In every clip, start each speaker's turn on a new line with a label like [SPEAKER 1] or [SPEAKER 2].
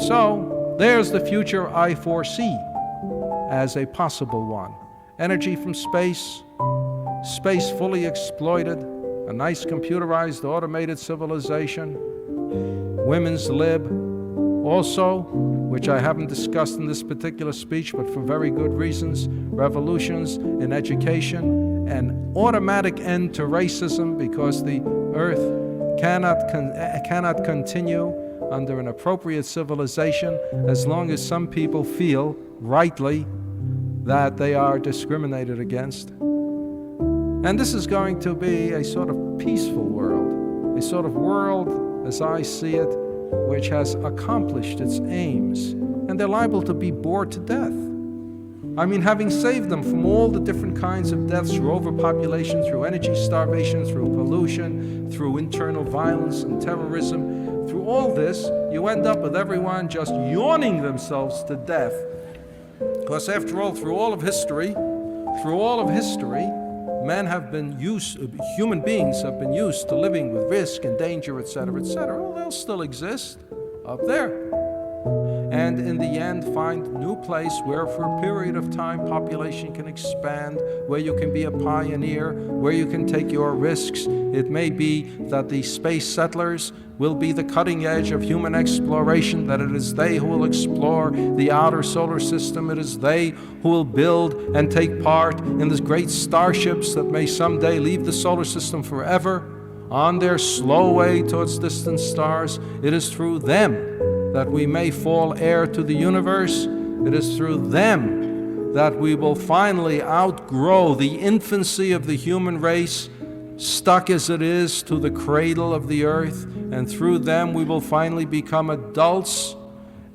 [SPEAKER 1] So there's the future I foresee as a possible one. Energy from space, space fully exploited, a nice computerized, automated civilization, women's lib, also, which I haven't discussed in this particular speech, but for very good reasons, revolutions in education, an automatic end to racism, because the earth cannot continue under an appropriate civilization as long as some people feel, rightly, that they are discriminated against. And this is going to be a sort of peaceful world, a sort of world, as I see it, which has accomplished its aims, and they're liable to be bored to death. I mean, having saved them from all the different kinds of deaths through overpopulation, through energy starvation, through pollution, through internal violence and terrorism, through all this, you end up with everyone just yawning themselves to death. Because after all, through all of history, men have been human beings have been used to living with risk and danger, etc., etc. Well, they'll still exist up there. And in the end, find a new place where for a period of time population can expand, where you can be a pioneer, where you can take your risks. It may be that the space settlers will be the cutting edge of human exploration, that it is they who will explore the outer solar system. It is they who will build and take part in the great starships that may someday leave the solar system forever on their slow way towards distant stars. It is through them that we may fall heir to the universe. It is through them that we will finally outgrow the infancy of the human race, stuck as it is to the cradle of the earth, and through them we will finally become adults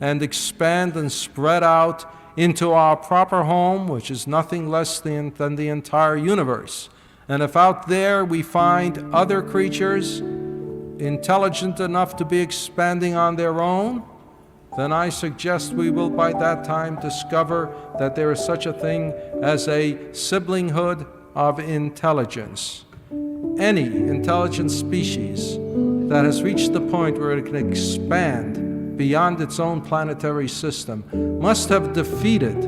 [SPEAKER 1] and expand and spread out into our proper home, which is nothing less than the entire universe. And if out there we find other creatures intelligent enough to be expanding on their own, then I suggest we will by that time discover that there is such a thing as a siblinghood of intelligence. Any intelligent species that has reached the point where it can expand beyond its own planetary system must have defeated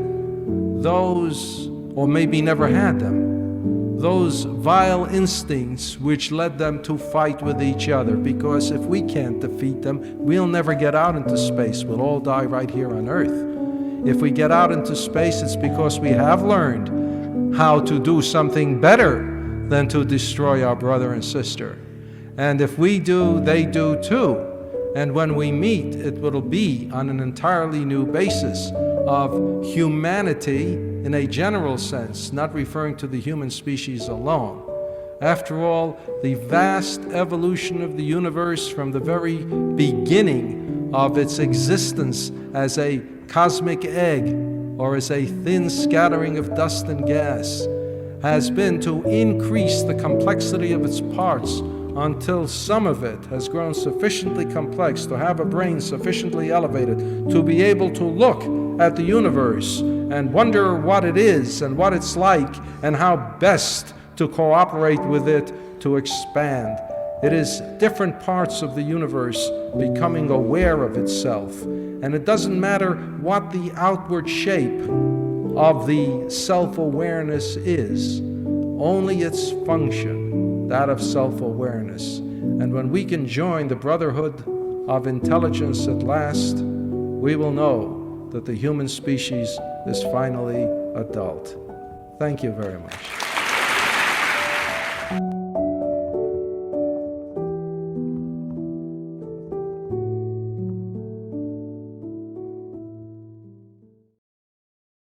[SPEAKER 1] those, or maybe never had them, those vile instincts which led them to fight with each other. Because if we can't defeat them, we'll never get out into space. We'll all die right here on Earth. If we get out into space, it's because we have learned how to do something better than to destroy our brother and sister. And if we do, they do too. And when we meet, it will be on an entirely new basis of humanity in a general sense, not referring to the human species alone. After all, the vast evolution of the universe from the very beginning of its existence as a cosmic egg or as a thin scattering of dust and gas has been to increase the complexity of its parts until some of it has grown sufficiently complex to have a brain sufficiently elevated to be able to look at the universe and wonder what it is and what it's like and how best to cooperate with it to expand. It is different parts of the universe becoming aware of itself. And it doesn't matter what the outward shape of the self-awareness is, only its function, that of self-awareness. And when we can join the brotherhood of intelligence at last, we will know that the human species is finally adult. Thank you very much.